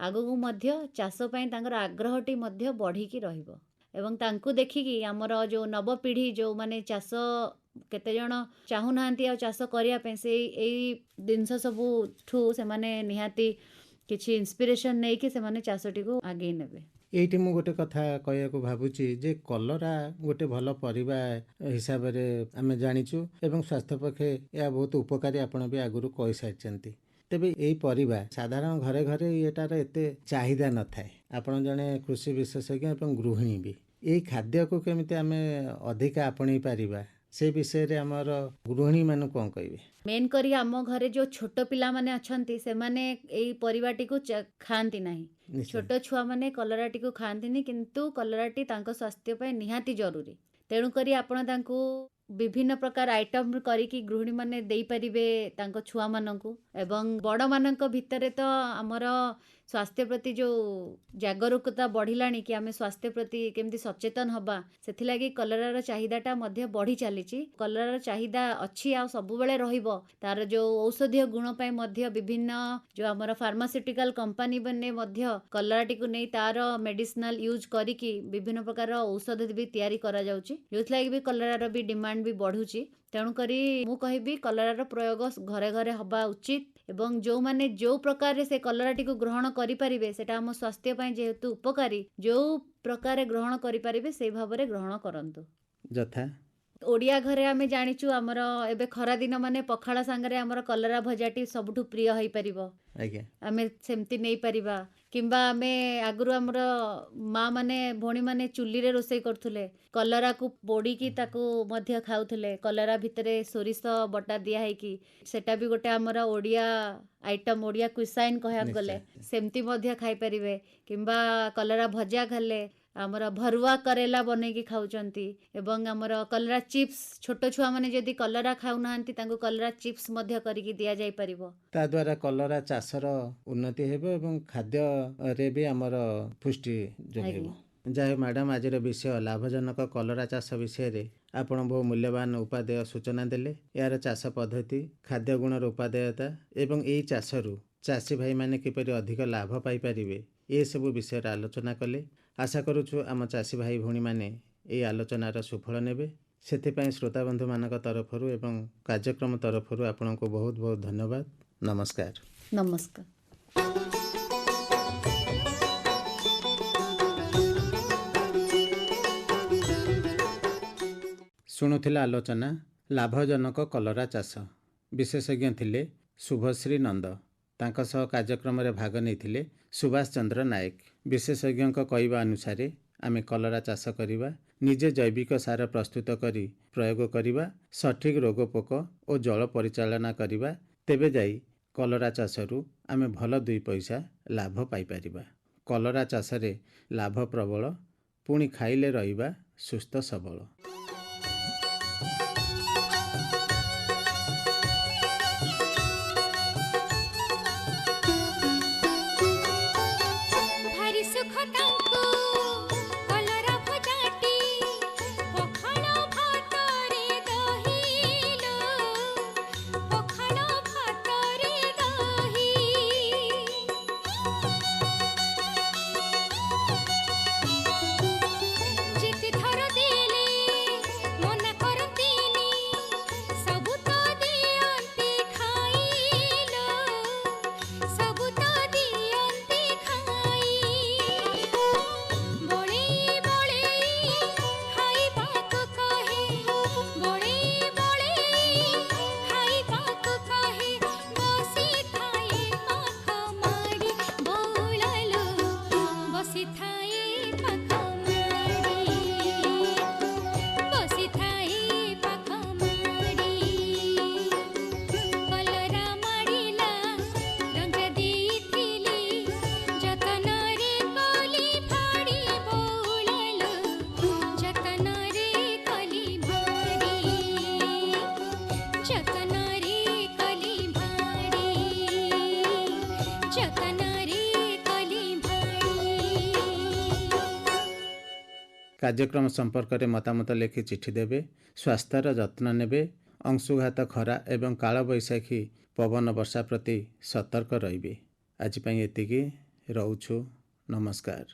ଆଗକୁ ମଧ୍ୟ ଚାଷ ପାଇଁ ତାଙ୍କର ଆଗ୍ରହଟି ମଧ୍ୟ ବଢ଼ିକି ରହିବ। ଏବଂ ତାଙ୍କୁ ଦେଖିକି ଆମର ଯେଉଁ ନବପିଢ଼ି ଯେଉଁମାନେ ଚାଷ କେତେଜଣ ଚାହୁଁନାହାନ୍ତି ଆଉ ଚାଷ କରିବା ପାଇଁ, ଏଇ ଜିନିଷ ସବୁଠୁ ସେମାନେ ନିହାତି କିଛି ଇନ୍ସପିରେସନ୍ ନେଇକି ସେମାନେ ଚାଷଟିକୁ ଆଗେଇ ନେବେ। ଏଇଠି ମୁଁ ଗୋଟେ କଥା କହିବାକୁ ଭାବୁଛି ଯେ କଲରା ଗୋଟେ ଭଲ ପରିବା ହିସାବରେ ଆମେ ଜାଣିଛୁ ଏବଂ ସ୍ୱାସ୍ଥ୍ୟ ପକ୍ଷେ ଏହା ବହୁତ ଉପକାରୀ, ଆପଣ ବି ଆଗରୁ କହିସାରିଛନ୍ତି। ତେବେ ଏଇ ପରିବା ସାଧାରଣ ଘରେ ଘରେ ଏଟାର ଏତେ ଚାହିଦା ନଥାଏ। ଆପଣ ଜଣେ କୃଷି ବିଶେଷଜ୍ଞ ଏବଂ ଗୃହିଣୀ ବି, ଏଇ ଖାଦ୍ୟକୁ କେମିତି ଆମେ ଅଧିକା ଆପଣେଇ ପାରିବା ସେ ବିଷୟରେ ଆମର ଗୃହିଣୀମାନଙ୍କୁ କ'ଣ କହିବେ? ମେନ୍ କରି ଆମ ଘରେ ଯେଉଁ ଛୋଟ ପିଲାମାନେ ଅଛନ୍ତି ସେମାନେ ଏଇ ପରିବାଟିକୁ ଖାଆନ୍ତି ନାହିଁ। ଛୋଟ ଛୁଆମାନେ କଲରାଟିକୁ ଖାଆନ୍ତିନି, କିନ୍ତୁ କଲରାଟି ତାଙ୍କ ସ୍ୱାସ୍ଥ୍ୟ ପାଇଁ ନିହାତି ଜରୁରୀ। ତେଣୁକରି ଆପଣ ତାଙ୍କୁ ବିଭିନ୍ନ ପ୍ରକାର ଆଇଟମ୍ କରିକି ଗୃହିଣୀମାନେ ଦେଇପାରିବେ ତାଙ୍କ ଛୁଆମାନଙ୍କୁ। ଏବଂ ବଡ଼ମାନଙ୍କ ଭିତରେ ତ ଆମର ସ୍ୱାସ୍ଥ୍ୟ ପ୍ରତି ଯେଉଁ ଜାଗରୂକତା ବଢ଼ିଲାଣି କି ଆମେ ସ୍ୱାସ୍ଥ୍ୟ ପ୍ରତି କେମିତି ସଚେତନ ହେବା, ସେଥିଲାଗି କଲରାର ଚାହିଦାଟା ମଧ୍ୟ ବଢ଼ି ଚାଲିଛି। କଲରାର ଚାହିଦା ଅଛି ଆଉ ସବୁବେଳେ ରହିବ। ତାର ଯେଉଁ ଔଷଧୀୟ ଗୁଣ ପାଇଁ ମଧ୍ୟ ବିଭିନ୍ନ ଯେଉଁ ଆମର ଫାର୍ମାସ୍ୟୁଟିକାଲ କମ୍ପାନୀ ମାନେ ମଧ୍ୟ କଲରାଟିକୁ ନେଇ ତାର ମେଡ଼ିସିନାଲ ୟୁଜ୍ କରିକି ବିଭିନ୍ନ ପ୍ରକାର ଔଷଧ ବି ତିଆରି କରାଯାଉଛି, ଯେଉଁଥିଲାଗି ବି କଲରାର ବି ଡିମାଣ୍ଡ ବି ବଢ଼ୁଛି। ତେଣୁକରି ମୁଁ କହିବି କଲରାର ପ୍ରୟୋଗ ଘରେ ଘରେ ହେବା ଉଚିତ ଏବଂ ଯେଉଁମାନେ ଯେଉଁ ପ୍ରକାରରେ ସେ କଲରାଟିକୁ ଗ୍ରହଣ କରିପାରିବେ, ସେଟା ଆମ ସ୍ୱାସ୍ଥ୍ୟ ପାଇଁ ଯେହେତୁ ଉପକାରୀ, ଯେଉଁ ପ୍ରକାରେ ଗ୍ରହଣ କରିପାରିବେ ସେଇ ଭାବରେ ଗ୍ରହଣ କରନ୍ତୁ। ଯଥା ଓଡ଼ିଆ ଘରେ ଆମେ ଜାଣିଛୁ ଆମର ଏବେ ଖରାଦିନ ମାନେ ପଖାଳ ସାଙ୍ଗରେ ଆମର କଲରା ଭଜାଟି ସବୁଠୁ ପ୍ରିୟ ହେଇପାରିବ। ଆଜ୍ଞା। ଆମେ ସେମିତି ନେଇପାରିବା କିମ୍ବା ଆମେ ଆଗରୁ ଆମର ମା' ମାନେ ଭଉଣୀମାନେ ଚୁଲିରେ ରୋଷେଇ କରୁଥିଲେ, କଲରାକୁ ପୋଡ଼ିକି ତାକୁ ମଧ୍ୟ ଖାଉଥିଲେ, କଲରା ଭିତରେ ସୋରିଷ ବଟା ଦିଆ ହେଇକି, ସେଟା ବି ଗୋଟେ ଆମର ଓଡ଼ିଆ ଆଇଟମ୍, ଓଡ଼ିଆ କୁଇସାଇନ୍ କହିବାକୁ ଗଲେ ସେମିତି ମଧ୍ୟ ଖାଇପାରିବେ। କିମ୍ବା କଲରା ଭଜା ଖାଇଲେ, ଆମର ଭରୁଆ କରେଲା ବନେଇକି ଖାଉଛନ୍ତି ଏବଂ ଆମର କଲରା ଚିପ୍ସ, ଛୋଟ ଛୁଆମାନେ ଯଦି କଲରା ଖାଉନାହାନ୍ତି ତାଙ୍କୁ କଲରା ଚିପ୍ସ ମଧ୍ୟ କରିକି ଦିଆଯାଇପାରିବ। ତା ଦ୍ୱାରା କଲରା ଚାଷର ଉନ୍ନତି ହେବ ଏବଂ ଖାଦ୍ୟରେ ବି ଆମର ପୁଷ୍ଟି ଯୋଗାଇବ। ଯାହା ହେଉ ମ୍ୟାଡ଼ାମ୍ ଆଜିର ବିଷୟ ଲାଭଜନକ କଲରା ଚାଷ ବିଷୟରେ ଆପଣ ବହୁ ମୂଲ୍ୟବାନ ଉପାଦେୟ ସୂଚନା ଦେଲେ। ଏହାର ଚାଷ ପଦ୍ଧତି, ଖାଦ୍ୟ ଗୁଣର ଉପାଦେୟତା ଏବଂ ଏହି ଚାଷରୁ ଚାଷୀ ଭାଇମାନେ କିପରି ଅଧିକ ଲାଭ ପାଇପାରିବେ ଏସବୁ ବିଷୟରେ ଆଲୋଚନା କଲେ। ଆଶା କରୁଛୁ ଆମ ଚାଷୀ ଭାଇ ଭଉଣୀମାନେ ଏହି ଆଲୋଚନାର ସୁଫଳ ନେବେ। ସେଥିପାଇଁ ଶ୍ରୋତାବନ୍ଧୁମାନଙ୍କ ତରଫରୁ ଏବଂ କାର୍ଯ୍ୟକ୍ରମ ତରଫରୁ ଆପଣଙ୍କୁ ବହୁତ ବହୁତ ଧନ୍ୟବାଦ। ନମସ୍କାର। ନମସ୍କାର। ଶୁଣୁଥିଲା ଆଲୋଚନା ଲାଭଜନକ କଲରା ଚାଷ। ବିଶେଷଜ୍ଞ ଥିଲେ ଶୁଭଶ୍ରୀ ନନ୍ଦ। ତାଙ୍କ ସହ କାର୍ଯ୍ୟକ୍ରମରେ ଭାଗ ନେଇଥିଲେ ସୁଭାଷ ଚନ୍ଦ୍ର ନାୟକ। ବିଶେଷଜ୍ଞଙ୍କ କହିବା ଅନୁସାରେ ଆମେ କଲରା ଚାଷ କରିବା, ନିଜେ ଜୈବିକ ସାର ପ୍ରସ୍ତୁତ କରି ପ୍ରୟୋଗ କରିବା, ସଠିକ୍ ରୋଗ ପୋକ ଓ ଜଳ ପରିଚାଳନା କରିବା, ତେବେ ଯାଇ କଲରା ଚାଷରୁ ଆମେ ଭଲ 2 ପଇସା ଲାଭ ପାଇପାରିବା। କଲରା ଚାଷରେ ଲାଭ ପ୍ରବଳ, ପୁଣି ଖାଇଲେ ରହିବା ସୁସ୍ଥ ସବଳ। ଭାରି ସୁଖ ତାଙ୍କୁ କଲରା ଭଜାଟି, ପଖାଳ ଭାତରେ ଦହିଲୋ, ପଖାଳ ଭାତରେ ଦହି। ଯେତେ ଥର ଦେଲେ ମନା କରନ୍ତିନି, ସବୁ ତ ଦିଅନ୍ତି ଖାଇଲୋ, ସବୁ ତ ଦିଅନ୍ତି ଖାଇ। ବଳେଇ ବଳେଇ ଖାଇବାକୁ କହେ, ବଳେଇ ବଳେଇ ଖାଇବାକୁ କହେ, ବସିଥାଏ ପାଖ ମାଡ଼ି ବଉଳଲୋ, ବସିଥାଏ ପାଖ ମାଡ଼ି, ବସିଥାଏ ପାଖ ମାଡ଼ି। କଲରା ମାଡ଼ିଲା ରଞ୍ଜ ଦେଇଥିଲି, ଯତନରେ କଲି ଭାଡ଼ି ବଉଳଲୋ, ଯତନରେ କଲି ଭାଡ଼ି, ଯତନରେ କଲି ଭାଡ଼ି, ଯତନରେ କଲି ଭାଡ଼ି। କାର୍ଯ୍ୟକ୍ରମ ସମ୍ପର୍କରେ ମତାମତ ଲେଖି ଚିଠି ଦେବେ। ସ୍ୱାସ୍ଥ୍ୟର ଯତ୍ନ ନେବେ। ଅଂଶୁଘାତ, ଖରା ଏବଂ କାଳବୈଶାଖୀ ପବନ ବର୍ଷା ପ୍ରତି ସତର୍କ ରହିବେ। ଆଜି ପାଇଁ ଏତିକି। ରହୁଛୁ। ନମସ୍କାର।